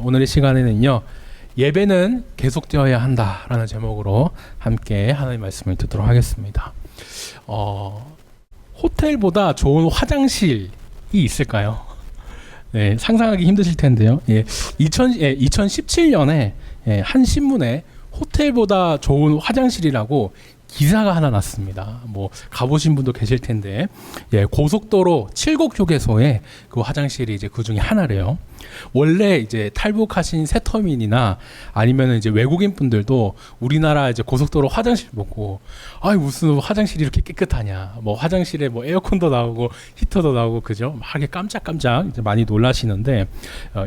오늘의 시간에는요, 예배는 계속되어야 한다라는 제목으로 함께 하나님의 말씀을 듣도록 하겠습니다. 호텔보다 좋은 화장실이 있을까요? 네, 상상하기 힘드실 텐데요. 2017년에 한 신문에 호텔보다 좋은 화장실이라고 기사가 하나 났습니다. 뭐 가보신 분도 계실 텐데, 고속도로 7곡 휴게소에 그 화장실이 이제 그 중에 하나래요. 원래 이제 탈북하신 세터민이나 아니면 이제 외국인 분들도 우리나라 이제 고속도로 화장실 보고, 아이 무슨 화장실이 이렇게 깨끗하냐, 뭐 화장실에 뭐 에어컨도 나오고 히터도 나오고 그죠? 막 이렇게 깜짝깜짝 이제 많이 놀라시는데,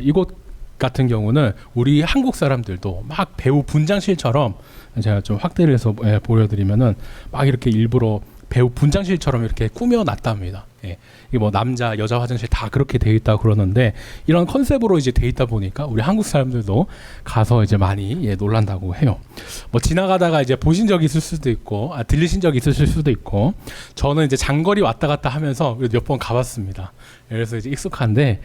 이곳 같은 경우는 우리 한국 사람들도 막 배우 분장실처럼, 제가 좀 확대를 해서 보여드리면은 막 이렇게 일부러 배우 분장실처럼 이렇게 꾸며놨답니다. 이게 뭐 남자 여자 화장실 다 그렇게 돼 있다 그러는데, 이런 컨셉으로 이제 돼 있다 보니까 우리 한국 사람들도 가서 이제 많이 놀란다고 해요. 뭐 지나가다가 이제 보신 적이 있을 수도 있고, 들리신 적이 있으실 수도 있고, 저는 이제 장거리 왔다 갔다 하면서 몇 번 가봤습니다. 그래서 이제 익숙한데,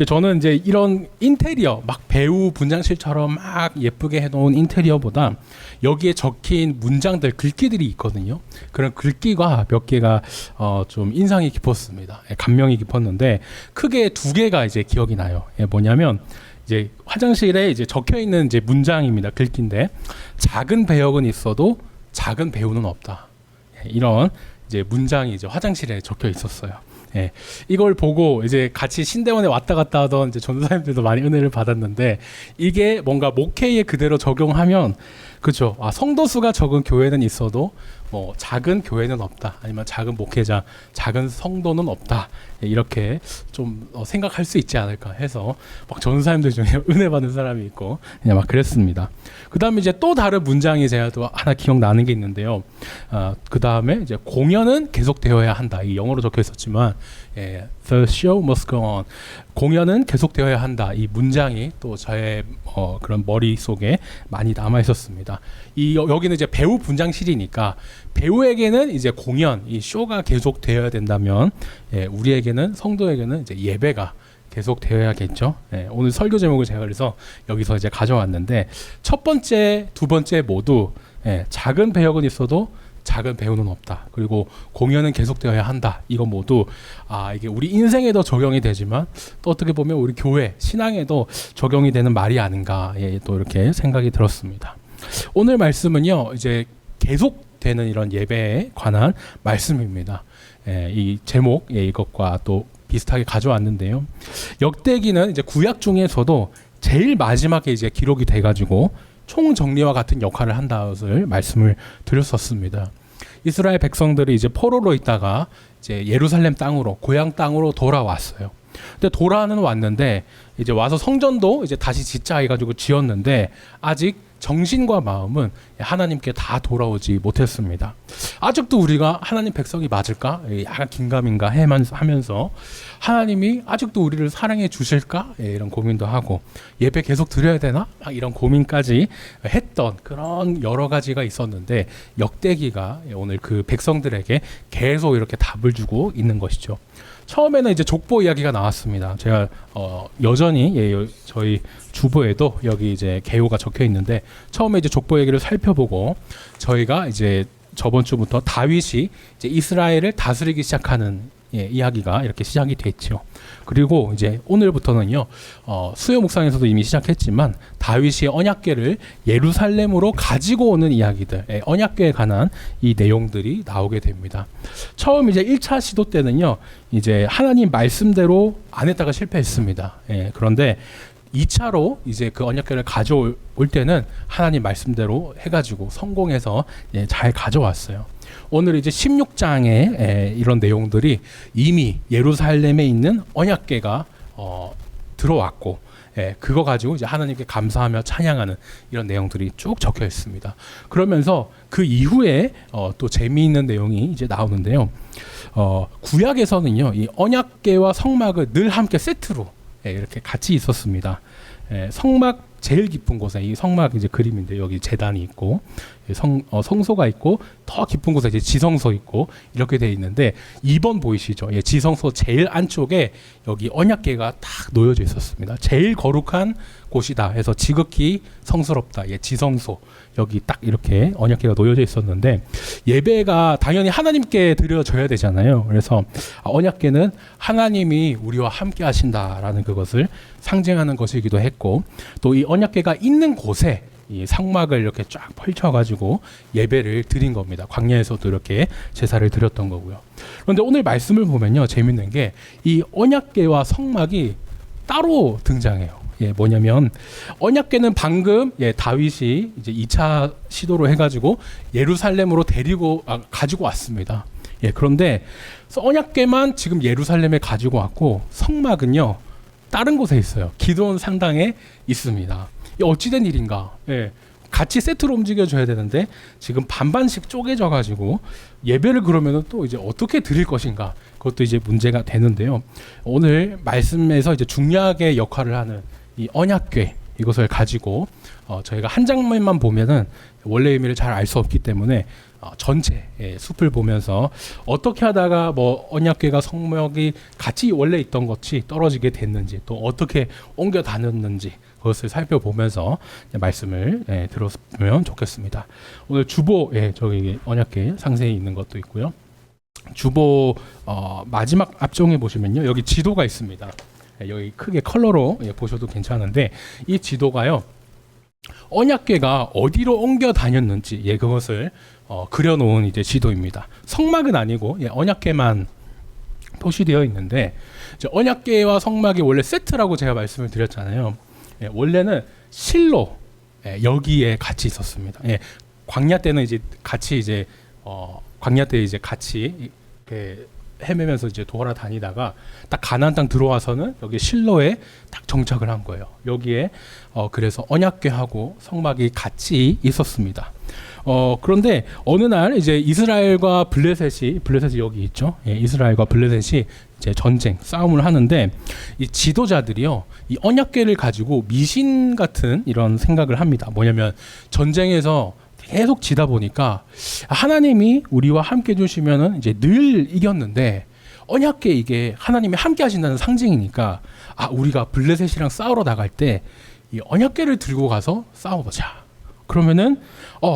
저는 이제 이런 인테리어 막 배우 분장실처럼 막 예쁘게 해놓은 인테리어보다 여기에 적힌 문장들, 글귀들이 있거든요. 그런 글귀가 몇 개가 좀 인상이 깊었습니다. 감명이 깊었는데, 크게 두 개가 이제 기억이 나요. 뭐냐면 이제 화장실에 이제 적혀 있는 이제 문장입니다. 글귀인데, 작은 배역은 있어도 작은 배우는 없다. 이런 이제 문장이 이제 화장실에 적혀 있었어요. 이걸 보고 이제 같이 신대원에 왔다 갔다 하던 이제 전도사님들도 많이 은혜를 받았는데, 이게 뭔가 목회에 그대로 적용하면, 그렇죠. 성도 수가 적은 교회는 있어도 뭐 작은 교회는 없다, 아니면 작은 목회자, 작은 성도는 없다, 이렇게 좀 생각할 수 있지 않을까 해서 막 전도사님들 중에 은혜 받는 사람이 있고 그냥 막 그랬습니다. 그 다음에 이제 또 다른 문장이 제가 또 하나 기억나는 게 있는데요. 그 다음에 이제 공연은 계속되어야 한다. 이 영어로 적혀 있었지만, The show must go on. 공연은 계속되어야 한다. 이 문장이 또 저의 그런 머릿속에 많이 남아 있었습니다. 여기는 이제 배우 분장실이니까 배우에게는 이제 공연, 이 쇼가 계속되어야 된다면, 우리에게는, 성도에게는 이제 예배가 계속되어야겠죠. 오늘 설교 제목을 제가 그래서 여기서 이제 가져왔는데, 첫 번째, 두 번째 모두 작은 배역은 있어도 작은 배우는 없다. 그리고 공연은 계속되어야 한다. 이거 모두 이게 우리 인생에도 적용이 되지만, 또 어떻게 보면 우리 교회 신앙에도 적용이 되는 말이 아닌가, 또 이렇게 생각이 들었습니다. 오늘 말씀은요, 이제 계속되는 이런 예배에 관한 말씀입니다. 이 제목, 이것과 또 비슷하게 가져왔는데요. 역대기는 이제 구약 중에서도 제일 마지막에 이제 기록이 돼가지고 총정리와 같은 역할을 한다는 말씀을 드렸었습니다. 이스라엘 백성들이 이제 포로로 있다가 이제 예루살렘 땅으로, 고향 땅으로 돌아왔어요. 근데 돌아는 왔는데, 이제 와서 성전도 이제 다시 짓자 해가지고 지었는데, 아직 정신과 마음은 하나님께 다 돌아오지 못했습니다. 아직도 우리가 하나님 백성이 맞을까? 약간 긴가민가 하면서 하나님이 아직도 우리를 사랑해 주실까? 이런 고민도 하고, 예배 계속 드려야 되나? 이런 고민까지 했던 그런 여러 가지가 있었는데, 역대기가 오늘 그 백성들에게 계속 이렇게 답을 주고 있는 것이죠. 처음에는 이제 족보 이야기가 나왔습니다. 제가 여전히 저희 주보에도 여기 이제 개요가 적혀 있는데, 처음에 이제 족보 얘기를 살펴보고, 저희가 이제 저번 주부터 다윗이 이제 이스라엘을 다스리기 시작하는 이야기가 이렇게 시작이 됐죠. 그리고 이제 오늘부터는요, 수요 묵상에서도 이미 시작했지만, 다윗이 언약궤를 예루살렘으로 가지고 오는 이야기들, 언약궤에 관한 이 내용들이 나오게 됩니다. 처음 이제 1차 시도 때는요, 이제 하나님 말씀대로 안 했다가 실패했습니다. 그런데 2차로 이제 그 언약궤를 가져올 때는 하나님 말씀대로 해가지고 성공해서 잘 가져왔어요. 오늘 이제 16장에 이런 내용들이 이미 예루살렘에 있는 언약궤가 들어왔고, 그거 가지고 이제 하나님께 감사하며 찬양하는 이런 내용들이 쭉 적혀 있습니다. 그러면서 그 이후에 또 재미있는 내용이 이제 나오는데요. 구약에서는요, 이 언약궤와 성막을 늘 함께 세트로 이렇게 같이 있었습니다. 성막 제일 깊은 곳에 이 성막 이제 그림인데 여기 제단이 있고 성소가 있고 더 깊은 곳에 이제 지성소 있고 이렇게 돼 있는데 2번 보이시죠? 예, 지성소 제일 안쪽에 여기 언약궤가 딱 놓여져 있었습니다. 제일 거룩한 곳이다 해서 지극히 성스럽다. 예, 지성소 여기 딱 이렇게 언약궤가 놓여져 있었는데 예배가 당연히 하나님께 드려져야 되잖아요. 그래서 언약궤는 하나님이 우리와 함께 하신다라는 그것을 상징하는 것이기도 했고 또 이 언약궤가 있는 곳에 이 상막을 이렇게 쫙 펼쳐가지고 예배를 드린 겁니다. 광야에서도 이렇게 제사를 드렸던 거고요. 그런데 오늘 말씀을 보면요, 재밌는 게 이 언약궤와 성막이 따로 등장해요. 예, 뭐냐면 언약궤는 방금 다윗이 이제 2차 시도로 해가지고 예루살렘으로 가지고 왔습니다. 예, 그런데 언약궤만 지금 예루살렘에 가지고 왔고 성막은요 다른 곳에 있어요. 기드온 산당에 있습니다. 어찌된 일인가? 예, 같이 세트로 움직여줘야 되는데 지금 반반씩 쪼개져 가지고 예배를 그러면은 또 이제 어떻게 드릴 것인가? 그것도 이제 문제가 되는데요. 오늘 말씀에서 이제 중요하게 역할을 하는 이 언약궤 이것을 가지고 저희가 한 장면만 보면은 원래 의미를 잘 알 수 없기 때문에 전체 숲을 보면서 어떻게 하다가 뭐 언약궤가 성막이 같이 원래 있던 것이 떨어지게 됐는지 또 어떻게 옮겨 다녔는지 그것을 살펴보면서 말씀을 들었으면 좋겠습니다. 오늘 주보 저기 언약궤 상세히 있는 것도 있고요. 주보 마지막 앞쪽에 보시면요 여기 지도가 있습니다. 여기 크게 컬러로 보셔도 괜찮은데 이 지도가요 언약궤가 어디로 옮겨 다녔는지 그것을 그려놓은 이제 지도입니다. 성막은 아니고 언약궤만 표시되어 있는데 언약궤와 성막이 원래 세트라고 제가 말씀을 드렸잖아요. 원래는 실로 여기에 같이 있었습니다. 광야 때는 이제 같이 이제 광야 때 이제 같이 이렇게 헤매면서 이제 돌아다니다가 딱 가나안 땅 들어와서는 여기 실로에 딱 정착을 한 거예요. 여기에 그래서 언약궤하고 성막이 같이 있었습니다. 그런데 어느 날 이제 이스라엘과 블레셋이 여기 있죠. 이스라엘과 블레셋이 이제 전쟁 싸움을 하는데 이 지도자들이요 이 언약궤를 가지고 미신 같은 이런 생각을 합니다. 뭐냐면 전쟁에서 계속 지다 보니까 하나님이 우리와 함께 해주시면은 이제 늘 이겼는데 언약궤 이게 하나님이 함께 하신다는 상징이니까 우리가 블레셋이랑 싸우러 나갈 때 이 언약궤를 들고 가서 싸워보자. 그러면은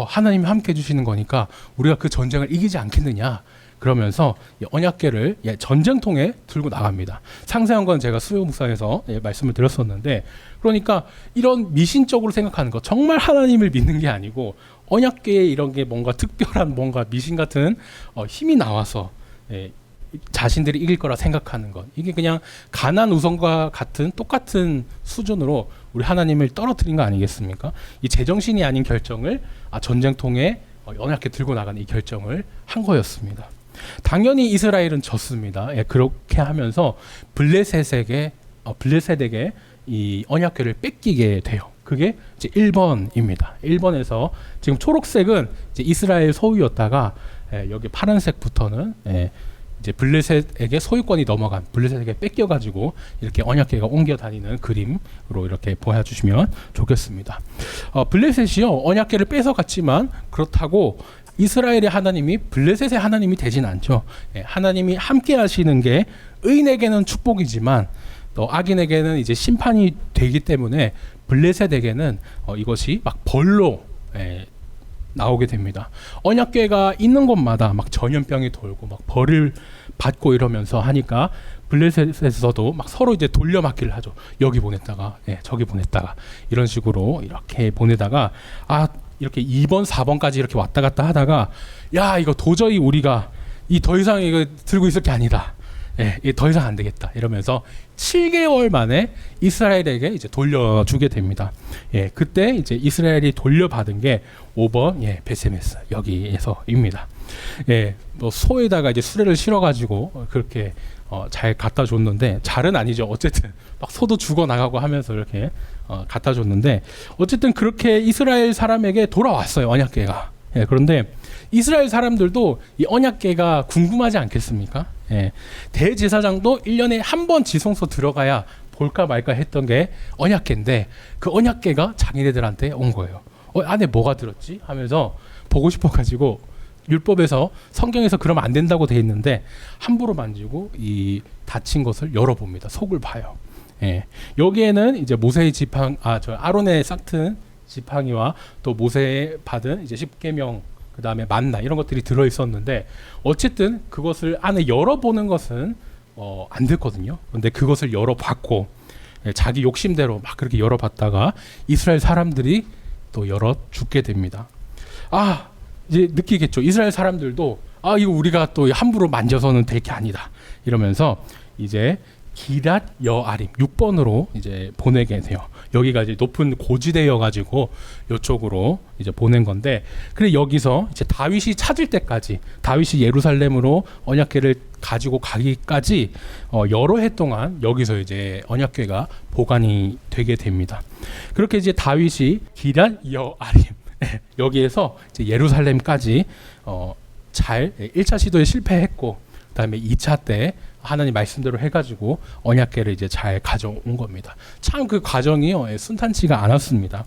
하나님이 함께 해주시는 거니까 우리가 그 전쟁을 이기지 않겠느냐. 그러면서 이 언약궤를 전쟁통에 들고 나갑니다. 상세한 건 제가 수요 묵상에서 말씀을 드렸었는데 그러니까 이런 미신적으로 생각하는 거 정말 하나님을 믿는 게 아니고 언약궤에 이런 게 뭔가 특별한 뭔가 미신 같은 힘이 나와서 자신들이 이길 거라 생각하는 것 이게 그냥 가난 우상과 같은 똑같은 수준으로 우리 하나님을 떨어뜨린 거 아니겠습니까? 이 제정신이 아닌 결정을 전쟁통에 언약궤 들고 나가는 이 결정을 한 거였습니다. 당연히 이스라엘은 졌습니다. 그렇게 하면서 블레셋에게 이 언약궤를 뺏기게 돼요. 그게 이제 1번입니다. 1번에서 지금 초록색은 이제 이스라엘 소유였다가 여기 파란색부터는 이제 블레셋에게 소유권이 넘어간 블레셋에게 뺏겨가지고 이렇게 언약궤가 옮겨 다니는 그림으로 이렇게 보여주시면 좋겠습니다. 블레셋이요 언약궤를 뺏어갔지만 그렇다고 이스라엘의 하나님이 블레셋의 하나님이 되진 않죠. 하나님이 함께 하시는 게 의인에게는 축복이지만 또 악인에게는 이제 심판이 되기 때문에 블레셋에게는 이것이 막 벌로 나오게 됩니다. 언약궤가 있는 곳마다 막 전염병이 돌고 막 벌을 받고 이러면서 하니까 블레셋에서도 막 서로 이제 돌려막기를 하죠. 여기 보냈다가 저기 보냈다가 이런 식으로 이렇게 보내다가 이렇게 2번, 4번까지 이렇게 왔다 갔다 하다가 이거 도저히 우리가 더 이상 이거 들고 있을 게 아니다. 더 이상 안 되겠다. 이러면서 7개월 만에 이스라엘에게 이제 돌려주게 됩니다. 그때 이제 이스라엘이 돌려받은 게 5번 베세메스 여기에서입니다. 뭐 소에다가 이제 수레를 실어가지고 그렇게 잘 갖다 줬는데 잘은 아니죠. 어쨌든 막 소도 죽어 나가고 하면서 이렇게 갖다 줬는데 어쨌든 그렇게 이스라엘 사람에게 돌아왔어요. 언약궤가. 그런데 이스라엘 사람들도 이 언약궤가 궁금하지 않겠습니까? 대제사장도 1년에 한 번 지성소 들어가야 볼까 말까 했던 게 언약궤인데 그 언약궤가 자기네들한테 온 거예요. 안에 뭐가 들었지? 하면서 보고 싶어가지고 율법에서 성경에서 그러면 안 된다고 돼 있는데 함부로 만지고 이 닫힌 것을 열어봅니다. 속을 봐요. 예. 여기에는 이제 모세의 지팡, 저 아론의 싹튼 지팡이와 또 모세의 받은 이제 10계명 그 다음에 만나 이런 것들이 들어 있었는데 어쨌든 그것을 안에 열어보는 것은 안 됐거든요. 그런데 그것을 열어봤고 자기 욕심대로 막 그렇게 열어봤다가 이스라엘 사람들이 또 열어 죽게 됩니다. 이제 느끼겠죠. 이스라엘 사람들도 이거 우리가 또 함부로 만져서는 될 게 아니다 이러면서 이제 기랏 여아림 6번으로 이제 보내게 돼요. 여기가 이제 높은 고지대여 가지고 이쪽으로 이제 보낸 건데, 그래 여기서 이제 다윗이 찾을 때까지, 다윗이 예루살렘으로 언약궤를 가지고 가기까지 여러 해 동안 여기서 이제 언약궤가 보관이 되게 됩니다. 그렇게 이제 다윗이 기랏 여아림 여기에서 이제 예루살렘까지 잘 1차 시도에 실패했고, 그다음에 2차 때 하나님 말씀대로 해가지고 언약궤를 이제 잘 가져온 겁니다. 참 그 과정이 순탄치가 않았습니다.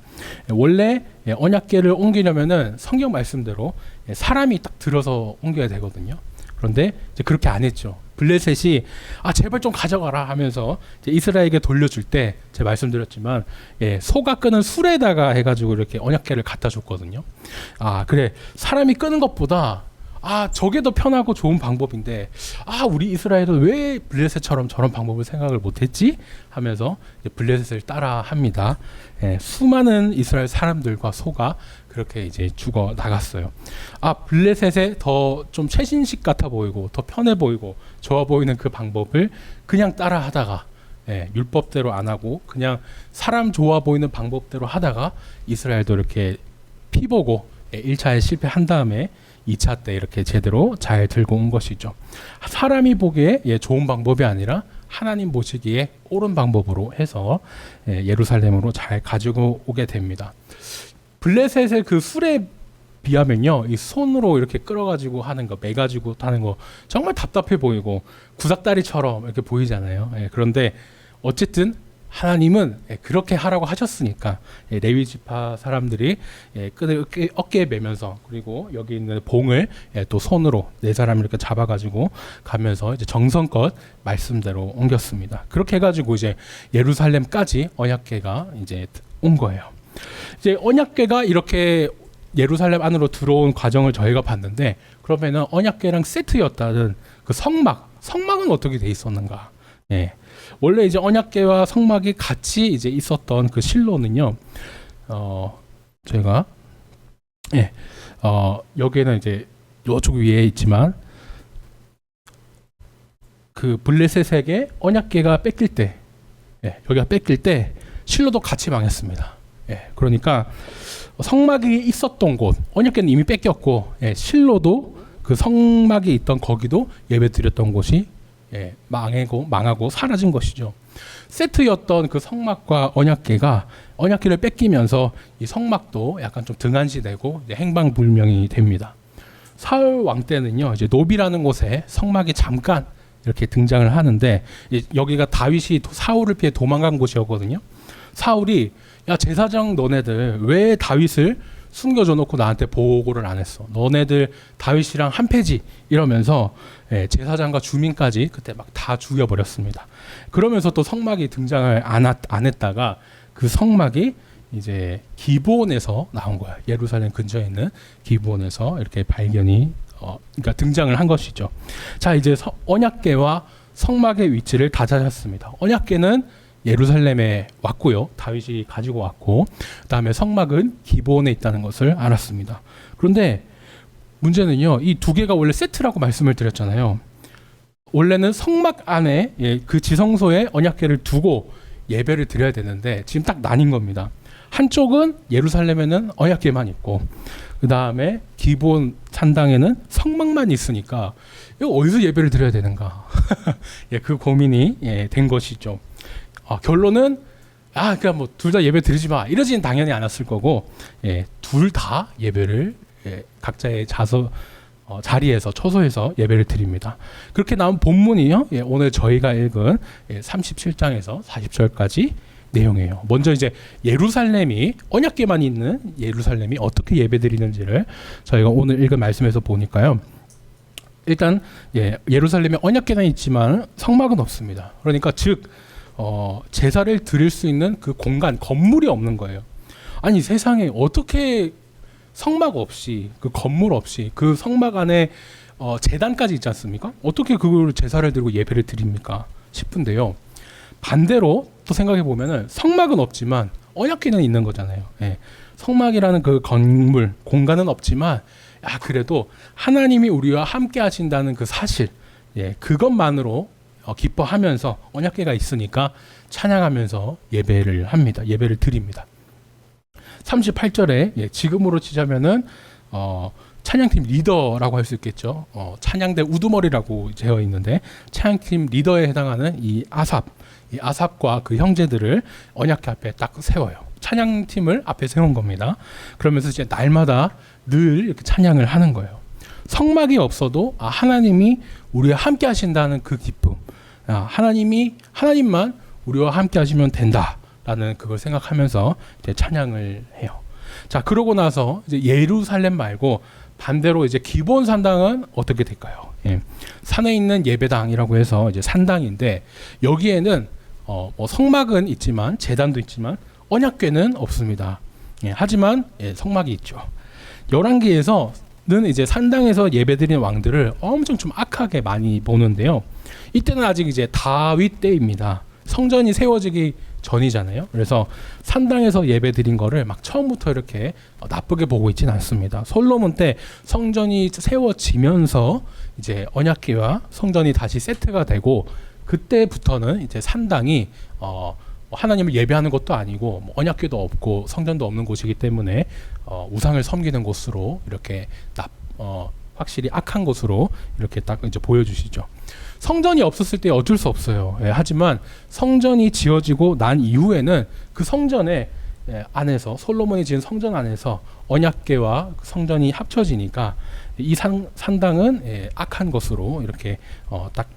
원래 언약궤를 옮기려면은 성경 말씀대로 사람이 딱 들어서 옮겨야 되거든요. 그런데 이제 그렇게 안 했죠. 블레셋이 제발 좀 가져가라 하면서 이제 이스라엘에게 돌려줄 때 제가 말씀드렸지만 소가 끄는 술에다가 해가지고 이렇게 언약궤를 갖다 줬거든요. 그래 사람이 끄는 것보다 저게 더 편하고 좋은 방법인데 우리 이스라엘은 왜 블레셋처럼 저런 방법을 생각을 못했지 하면서 이제 블레셋을 따라 합니다. 수많은 이스라엘 사람들과 소가 그렇게 이제 죽어 나갔어요. 블레셋에 더 좀 최신식 같아 보이고 더 편해 보이고 좋아 보이는 그 방법을 그냥 따라 하다가 율법대로 안 하고 그냥 사람 좋아 보이는 방법대로 하다가 이스라엘도 이렇게 피보고 1차에 실패한 다음에 2차 때 이렇게 제대로 잘 들고 온 것이죠. 사람이 보기에 좋은 방법이 아니라 하나님 보시기에 옳은 방법으로 해서 예루살렘으로 잘 가지고 오게 됩니다. 블레셋의 그 술에 비하면요, 이 손으로 이렇게 끌어가지고 하는 거, 매가지고 하는 거 정말 답답해 보이고 구삭다리처럼 이렇게 보이잖아요. 그런데 어쨌든 하나님은 그렇게 하라고 하셨으니까 레위 지파 사람들이 끈을 어깨에 매면서, 그리고 여기 있는 봉을 또 손으로 네 사람을 이렇게 잡아가지고 가면서 이제 정성껏 말씀대로 옮겼습니다. 그렇게 해가지고 이제 예루살렘까지 언약궤가 이제 온 거예요. 이제 언약궤가 이렇게 예루살렘 안으로 들어온 과정을 저희가 봤는데, 그러면은 언약궤랑 세트였다는 그 성막은 어떻게 돼 있었는가? 원래 이제 언약궤와 성막이 같이 이제 있었던 그 실로는요, 저희가 여기에는 이제 이쪽 위에 있지만 그 블레셋에게 언약궤가 뺏길 때, 여기가 뺏길 때 실로도 같이 망했습니다. 그러니까 성막이 있었던 곳, 언약궤는 이미 뺏겼고, 실로도 그 성막이 있던 거기도 예배드렸던 곳이 망하고 사라진 것이죠. 세트였던 그 성막과 언약궤를 뺏기면서 이 성막도 약간 좀 등한시되고 행방불명이 됩니다. 사울 왕 때는요, 이제 노비라는 곳에 성막이 잠깐 이렇게 등장을 하는데, 여기가 다윗이 사울을 피해 도망간 곳이었거든요. 사울이 제사장 너네들 왜 다윗을 숨겨줘 놓고 나한테 보고를 안 했어? 너네들 다윗이랑 한 패지 이러면서 제사장과 주민까지 그때 막 다 죽여버렸습니다. 그러면서 또 성막이 등장을 안 했다가 그 성막이 이제 기브온에서 나온 거야. 예루살렘 근처에 있는 기브온에서 이렇게 발견이 그러니까 등장을 한 것이죠. 자, 이제 언약궤와 성막의 위치를 다 찾았습니다. 언약궤는 예루살렘에 왔고요. 다윗이 가지고 왔고, 그다음에 성막은 기브온에 있다는 것을 알았습니다. 그런데 문제는요, 이 두 개가 원래 세트라고 말씀을 드렸잖아요. 원래는 성막 안에 그 지성소에 언약궤를 두고 예배를 드려야 되는데 지금 딱 나뉜 겁니다. 한쪽은 예루살렘에는 언약궤만 있고, 그 다음에 기브온 산당에는 성막만 있으니까 이거 어디서 예배를 드려야 되는가? 그 고민이 된 것이죠. 결론은 그냥 뭐 둘 다 예배 드리지 마 이러지는 당연히 않았을 거고, 둘 다 예배를 각자의 자리에서 처소에서 예배를 드립니다. 그렇게 나온 본문이요. 오늘 저희가 읽은 37장에서 40절까지 내용이에요. 먼저 이제 예루살렘이 언약궤만 있는 예루살렘이 어떻게 예배드리는지를 저희가 오늘 읽은 말씀에서 보니까요. 일단 예루살렘에 언약궤는 있지만 성막은 없습니다. 그러니까 즉 제사를 드릴 수 있는 그 공간, 건물이 없는 거예요. 아니 세상에 어떻게 성막 없이 그 건물 없이 그 성막 안에 제단까지 있지 않습니까? 어떻게 그걸 제사를 드리고 예배를 드립니까? 싶은데요. 반대로 또 생각해 보면은 성막은 없지만 언약궤는 있는 거잖아요. 성막이라는 그 건물, 공간은 없지만 그래도 하나님이 우리와 함께 하신다는 그 사실, 그것만으로 기뻐하면서 언약궤가 있으니까 찬양하면서 예배를 합니다. 예배를 드립니다. 38절에 지금으로 치자면은 찬양팀 리더라고 할 수 있겠죠. 찬양대 우두머리라고 되어 있는데 찬양팀 리더에 해당하는 이 아삽과 그 형제들을 언약궤 앞에 딱 세워요. 찬양팀을 앞에 세운 겁니다. 그러면서 이제 날마다 늘 이렇게 찬양을 하는 거예요. 성막이 없어도 하나님이 우리와 함께 하신다는 그 기쁨, 하나님만 우리와 함께 하시면 된다라는 그걸 생각하면서 이제 찬양을 해요. 자, 그러고 나서 이제 예루살렘 말고 반대로 이제 기본 산당은 어떻게 될까요? 산에 있는 예배당이라고 해서 이제 산당인데 여기에는 뭐 성막은 있지만 제단도 있지만 언약궤는 없습니다. 하지만 성막이 있죠. 열왕기에서는 이제 산당에서 예배드리는 왕들을 엄청 좀 악하게 많이 보는데요. 이때는 아직 이제 다윗 때입니다. 성전이 세워지기 전이잖아요. 그래서 산당에서 예배드린 거를 막 처음부터 이렇게 나쁘게 보고 있지는 않습니다. 솔로몬 때 성전이 세워지면서 이제 언약궤와 성전이 다시 세트가 되고 그때부터는 이제 산당이 하나님을 예배하는 것도 아니고 뭐 언약궤도 없고 성전도 없는 곳이기 때문에 우상을 섬기는 곳으로 이렇게 확실히 악한 곳으로 이렇게 딱 이제 보여주시죠. 성전이 없었을 때 어쩔 수 없어요. 하지만 성전이 지어지고 난 이후에는 그 성전에 안에서 솔로몬이 지은 성전 안에서 언약궤와 성전이 합쳐지니까 이 산당은 악한 것으로 이렇게 딱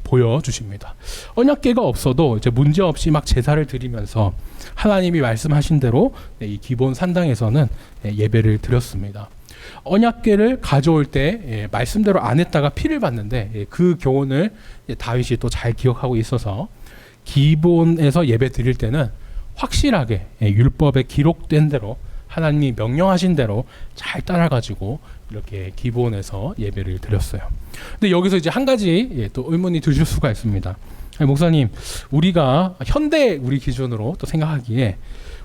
보여주십니다. 언약궤가 없어도 이제 문제 없이 막 제사를 드리면서 하나님이 말씀하신 대로 이 기본 산당에서는 예배를 드렸습니다. 언약궤를 가져올 때 말씀대로 안 했다가 피를 봤는데 그 교훈을 다윗이 또 잘 기억하고 있어서 기본에서 예배 드릴 때는 확실하게 율법에 기록된 대로 하나님이 명령하신 대로 잘 따라가지고 이렇게 기본에서 예배를 드렸어요. 근데 여기서 이제 한 가지 또 의문이 드실 수가 있습니다. 목사님, 우리가 현대 우리 기준으로 또 생각하기에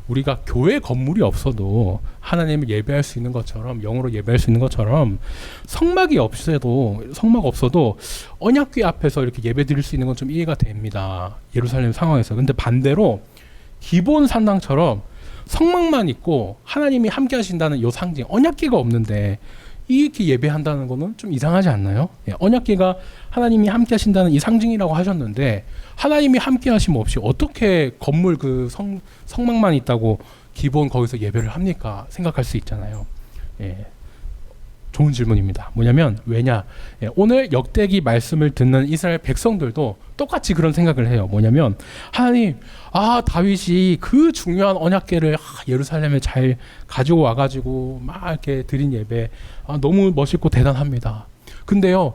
우리가 교회 건물이 없어도 하나님을 예배할 수 있는 것처럼 영으로 예배할 수 있는 것처럼 성막 없어도 언약궤 앞에서 이렇게 예배드릴 수 있는 건 좀 이해가 됩니다. 예루살렘 상황에서. 근데 반대로 기본 산당처럼 성막만 있고 하나님이 함께 하신다는 요 상징 언약궤가 없는데 이렇게 예배한다는 거는 좀 이상하지 않나요? 언약궤가 하나님이 함께 하신다는 이 상징이라고 하셨는데 하나님이 함께 하심 없이 어떻게 건물 그 성막만 있다고 기본 거기서 예배를 합니까? 생각할 수 있잖아요. 좋은 질문입니다. 뭐냐면 오늘 역대기 말씀을 듣는 이스라엘 백성들도 똑같이 그런 생각을 해요. 뭐냐면 하나님, 다윗이 그 중요한 언약궤를 예루살렘에 잘 가지고 와가지고 막 이렇게 드린 예배 너무 멋있고 대단합니다. 근데요,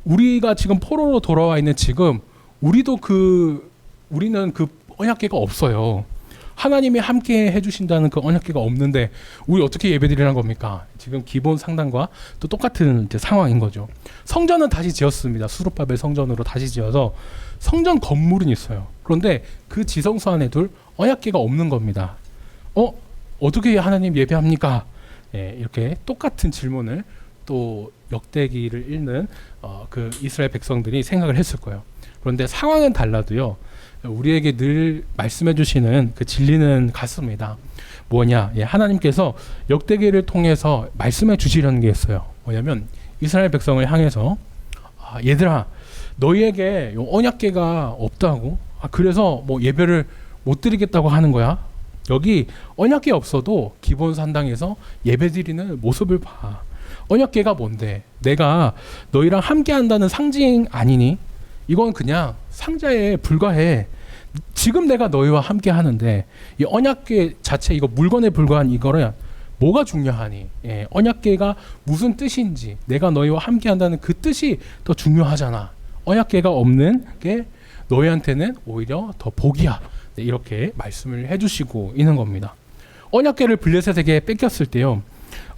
우리가 지금 포로로 돌아와 있는 지금 우리는 그 언약궤가 없어요. 하나님이 함께 해주신다는 그 언약궤가 없는데 우리 어떻게 예배드리는 겁니까? 지금 기본 상당과 또 똑같은 이제 상황인 거죠. 성전은 다시 지었습니다. 수룹바벨 성전으로 다시 지어서 성전 건물은 있어요. 그런데 그 지성소 안에 둘 언약궤가 없는 겁니다. 어떻게 하나님 예배합니까? 이렇게 똑같은 질문을 또 역대기를 읽는 그 이스라엘 백성들이 생각을 했을 거예요. 그런데 상황은 달라도요. 우리에게 늘 말씀해 주시는 그 진리는 같습니다. 하나님께서 역대기를 통해서 말씀해 주시려는 게 있어요. 뭐냐면 이스라엘 백성을 향해서 얘들아, 너희에게 언약궤가 없다고? 그래서 뭐 예배를 못 드리겠다고 하는 거야? 여기 언약궤 없어도 기본 산당에서 예배 드리는 모습을 봐. 언약궤가 뭔데? 내가 너희랑 함께한다는 상징 아니니? 이건 그냥 상자에 불과해. 지금 내가 너희와 함께 하는데 이 언약궤 자체 이거 물건에 불과한 이거는 뭐가 중요하니? 예, 언약궤가 무슨 뜻인지 내가 너희와 함께한다는 그 뜻이 더 중요하잖아. 언약궤가 없는 게 너희한테는 오히려 더 복이야. 네, 이렇게 말씀을 해주시고 있는 겁니다. 언약궤를 블레셋에게 뺏겼을 때요,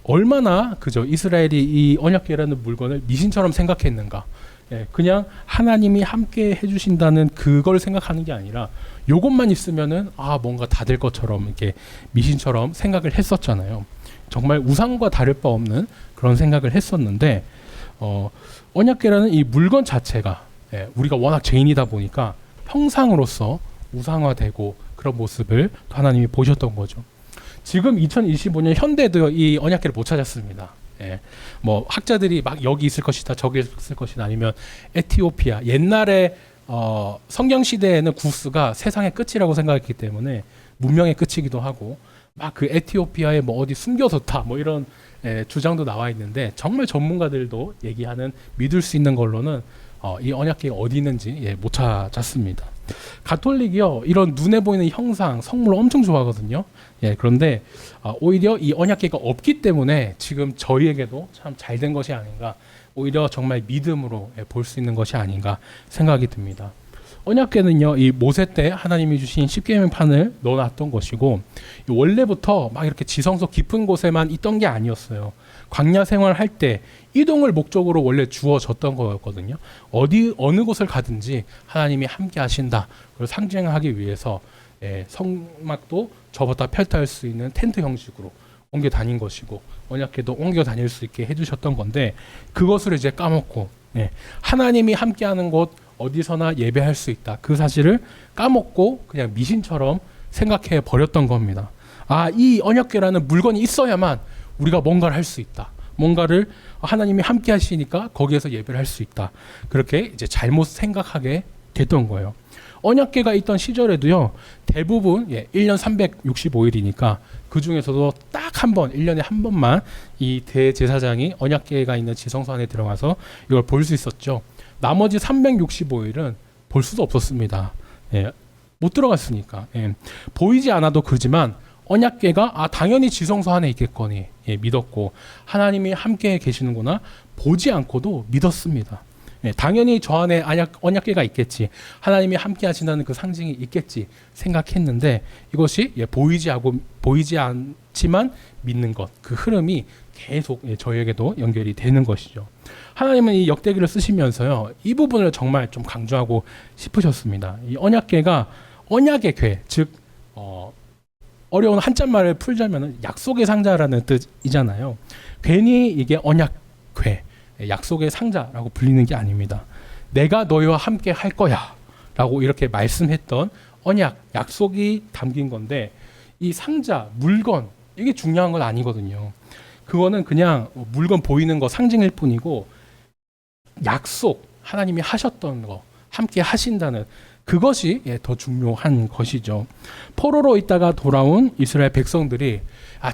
얼마나 그저 이스라엘이 이 언약궤라는 물건을 미신처럼 생각했는가. 예, 그냥 하나님이 함께 해주신다는 그걸 생각하는 게 아니라 요것만 있으면은 뭔가 다 될 것처럼 이렇게 미신처럼 생각을 했었잖아요. 정말 우상과 다를 바 없는 그런 생각을 했었는데 언약궤라는 이 물건 자체가 우리가 워낙 죄인이다 보니까 형상으로서 우상화되고 그런 모습을 하나님이 보셨던 거죠. 지금 2025년 현대도 이 언약궤를 못 찾았습니다. 뭐 학자들이 막 여기 있을 것이다 저기 있을 것이다 아니면 에티오피아 옛날에 성경 시대에는 구스가 세상의 끝이라고 생각했기 때문에 문명의 끝이기도 하고 막 그 에티오피아에 뭐 어디 숨겨뒀다 뭐 이런 주장도 나와 있는데 정말 전문가들도 얘기하는 믿을 수 있는 걸로는 이 언약궤가 어디 있는지 못 찾았습니다. 가톨릭이요 이런 눈에 보이는 형상 성물을 엄청 좋아하거든요. 그런데 오히려 이 언약궤가 없기 때문에 지금 저희에게도 참 잘된 것이 아닌가, 오히려 정말 믿음으로 볼 수 있는 것이 아닌가 생각이 듭니다. 언약궤는요 이 모세 때 하나님이 주신 십계명판을 넣어놨던 것이고 원래부터 막 이렇게 지성소 깊은 곳에만 있던 게 아니었어요. 광야 생활할 때 이동을 목적으로 원래 주어졌던 거였거든요. 어느 곳을 가든지 하나님이 함께 하신다. 그걸 상징하기 위해서 성막도 접었다 펼다 할 수 있는 텐트 형식으로 옮겨 다닌 것이고 언약궤도 옮겨 다닐 수 있게 해주셨던 건데 그것을 이제 까먹고 하나님이 함께하는 곳 어디서나 예배할 수 있다. 그 사실을 까먹고 그냥 미신처럼 생각해 버렸던 겁니다. 이 언약궤라는 물건이 있어야만 우리가 뭔가를 할 수 있다. 뭔가를 하나님이 함께 하시니까 거기에서 예배를 할 수 있다. 그렇게 이제 잘못 생각하게 됐던 거예요. 언약궤가 있던 시절에도요. 대부분 1년 365일이니까 그 중에서도 딱 한 번, 1년에 한 번만 이 대제사장이 언약궤가 있는 지성소 안에 들어가서 이걸 볼 수 있었죠. 나머지 365일은 볼 수도 없었습니다. 못 들어갔으니까. 보이지 않아도 그지만 언약궤가 당연히 지성소 안에 있겠거니 믿었고 하나님이 함께 계시는구나 보지 않고도 믿었습니다. 당연히 저 안에 언약궤가 있겠지, 하나님이 함께 하신다는 그 상징이 있겠지 생각했는데 이것이 보이지 않지만 믿는 것, 그 흐름이 계속 저에게도 연결이 되는 것이죠. 하나님은 이 역대기를 쓰시면서요 이 부분을 정말 좀 강조하고 싶으셨습니다. 이 언약궤가 언약의 궤, 즉 어려운 한자말을 풀자면 약속의 상자라는 뜻이잖아요. 괜히 이게 언약궤, 약속의 상자라고 불리는 게 아닙니다. 내가 너희와 함께 할 거야 라고 이렇게 말씀했던 언약, 약속이 담긴 건데 이 상자, 물건 이게 중요한 건 아니거든요. 그거는 그냥 물건 보이는 거 상징일 뿐이고 약속, 하나님이 하셨던 거, 함께 하신다는 그것이 더 중요한 것이죠. 포로로 있다가 돌아온 이스라엘 백성들이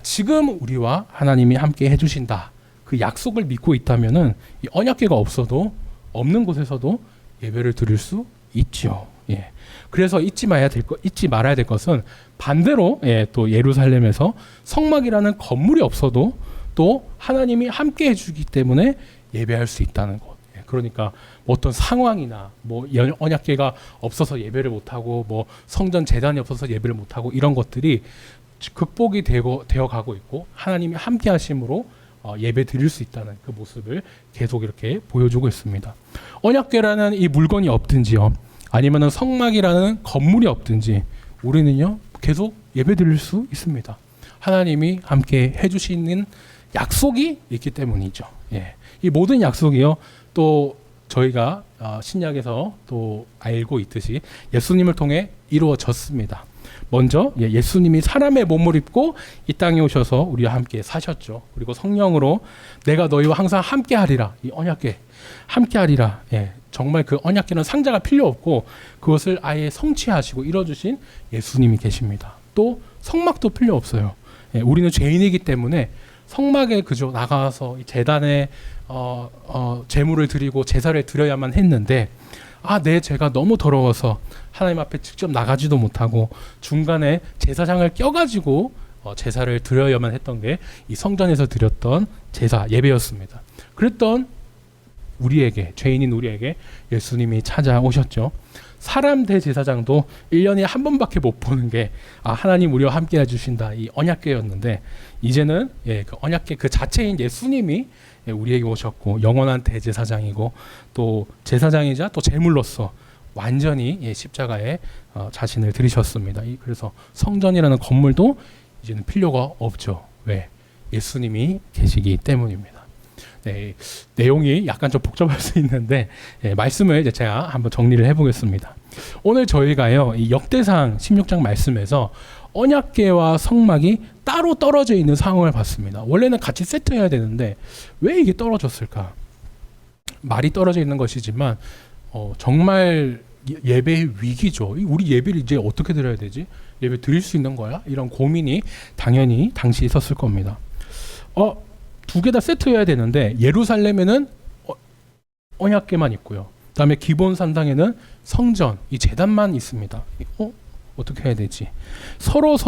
지금 우리와 하나님이 함께 해주신다. 그 약속을 믿고 있다면은 이 언약궤가 없어도 없는 곳에서도 예배를 드릴 수 있죠. 그래서 잊지 말아야 될 것은 반대로 또 예루살렘에서 성막이라는 건물이 없어도 또 하나님이 함께 해주기 때문에 예배할 수 있다는 것. 그러니까 어떤 상황이나 언약궤가 없어서 예배를 못하고 성전 제단이 없어서 예배를 못하고 이런 것들이 극복이 되어 가고 있고 하나님이 함께 하심으로 예배 드릴 수 있다는 그 모습을 계속 이렇게 보여주고 있습니다. 언약궤라는 이 물건이 없든지요 아니면 성막이라는 건물이 없든지 우리는요 계속 예배 드릴 수 있습니다. 하나님이 함께 해주시는 약속이 있기 때문이죠. 이 모든 약속이요 또 저희가 신약에서 또 알고 있듯이 예수님을 통해 이루어졌습니다. 먼저 예수님이 사람의 몸을 입고 이 땅에 오셔서 우리와 함께 사셨죠. 그리고 성령으로 내가 너희와 항상 함께 하리라, 이 언약궤 함께 하리라. 정말 그 언약궤는 상자가 필요 없고 그것을 아예 성취하시고 이뤄주신 예수님이 계십니다. 또 성막도 필요 없어요. 우리는 죄인이기 때문에 성막에 그저 나가서 이 제단에 제물을 드리고 제사를 드려야만 했는데 내 죄가 너무 더러워서 하나님 앞에 직접 나가지도 못하고 중간에 제사장을 껴가지고 제사를 드려야만 했던 게 이 성전에서 드렸던 제사 예배였습니다. 그랬던 우리에게, 죄인인 우리에게 예수님이 찾아오셨죠. 사람 대제사장도 1년에 한 번밖에 못 보는 게 하나님 우리와 함께 해주신다 이 언약궤였는데, 이제는 그 언약궤 그 자체인 예수님이 우리에게 오셨고 영원한 대제사장이고 또 제사장이자 또 제물로서 완전히 십자가에 자신을 들이셨습니다. 그래서 성전이라는 건물도 이제는 필요가 없죠. 왜? 예수님이 계시기 때문입니다. 네, 내용이 약간 좀 복잡할 수 있는데 말씀을 이제 제가 한번 정리를 해보겠습니다. 오늘 저희가요 이 역대상 16장 말씀에서 언약궤와 성막이 따로 떨어져 있는 상황을 봤습니다. 원래는 같이 세트해야 되는데 왜 이게 떨어졌을까? 말이 떨어져 있는 것이지만 정말 예배의 위기죠. 우리 예배를 이제 어떻게 드려야 되지? 예배 드릴 수 있는 거야? 이런 고민이 당연히 당시 있었을 겁니다. 두 개 다 세트해야 되는데 예루살렘에는 언약궤만 있고요. 그다음에 기본 산당에는 성전, 이 제단만 있습니다. 어떻게 해야 되지? 서로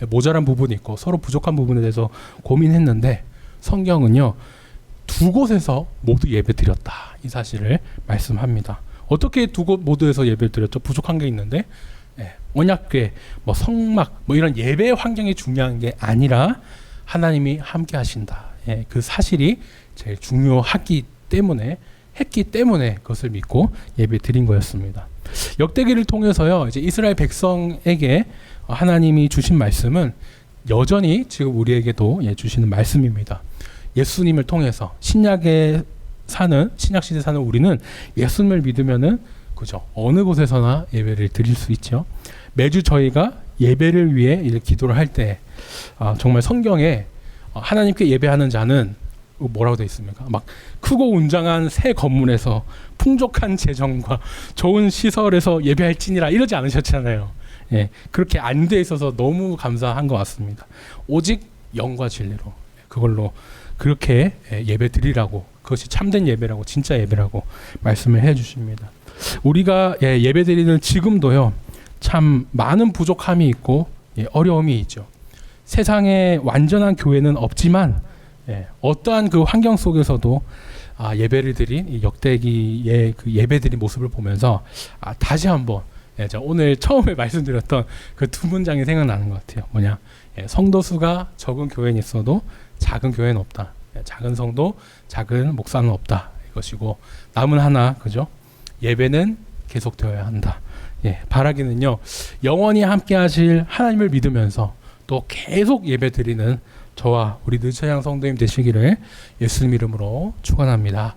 모자란 부분이 있고 서로 부족한 부분에 대해서 고민했는데 성경은요 두 곳에서 모두 예배 드렸다 이 사실을 말씀합니다. 어떻게 두 곳 모두에서 예배를 드렸죠? 부족한 게 있는데 언약궤, 성막 이런 예배 환경이 중요한 게 아니라 하나님이 함께 하신다. 그 사실이 제일 중요했기 때문에 그것을 믿고 예배 드린 거였습니다. 역대기를 통해서요 이제 이스라엘 백성에게 하나님이 주신 말씀은 여전히 지금 우리에게도 주시는 말씀입니다. 예수님을 통해서 신약 시대 사는 우리는 예수님을 믿으면은 그죠 어느 곳에서나 예배를 드릴 수 있죠. 매주 저희가 예배를 위해 기도를 할 때 정말 성경에 하나님께 예배하는 자는 뭐라고 되어 있습니까? 막 크고 웅장한 새 건물에서 풍족한 재정과 좋은 시설에서 예배할지니라 이러지 않으셨잖아요. 그렇게 안 돼 있어서 너무 감사한 것 같습니다. 오직 영과 진리로 그걸로 그렇게 예배 드리라고, 그것이 참된 예배라고 진짜 예배라고 말씀을 해주십니다. 우리가 예배 드리는 지금도요 참 많은 부족함이 있고 어려움이 있죠. 세상에 완전한 교회는 없지만 어떠한 그 환경 속에서도 예배를 드린 이 역대기의 그 예배 드린 모습을 보면서 다시 한번 오늘 처음에 말씀드렸던 그 두 문장이 생각나는 것 같아요. 뭐냐? 성도 수가 적은 교회는 있어도 작은 교회는 없다. 작은 성도, 작은 목사는 없다. 이것이고 남은 하나, 그죠? 예배는 계속되어야 한다. 바라기는요 영원히 함께하실 하나님을 믿으면서 또 계속 예배드리는 저와 우리 느처양 성도님 되시기를 예수님 이름으로 축원합니다.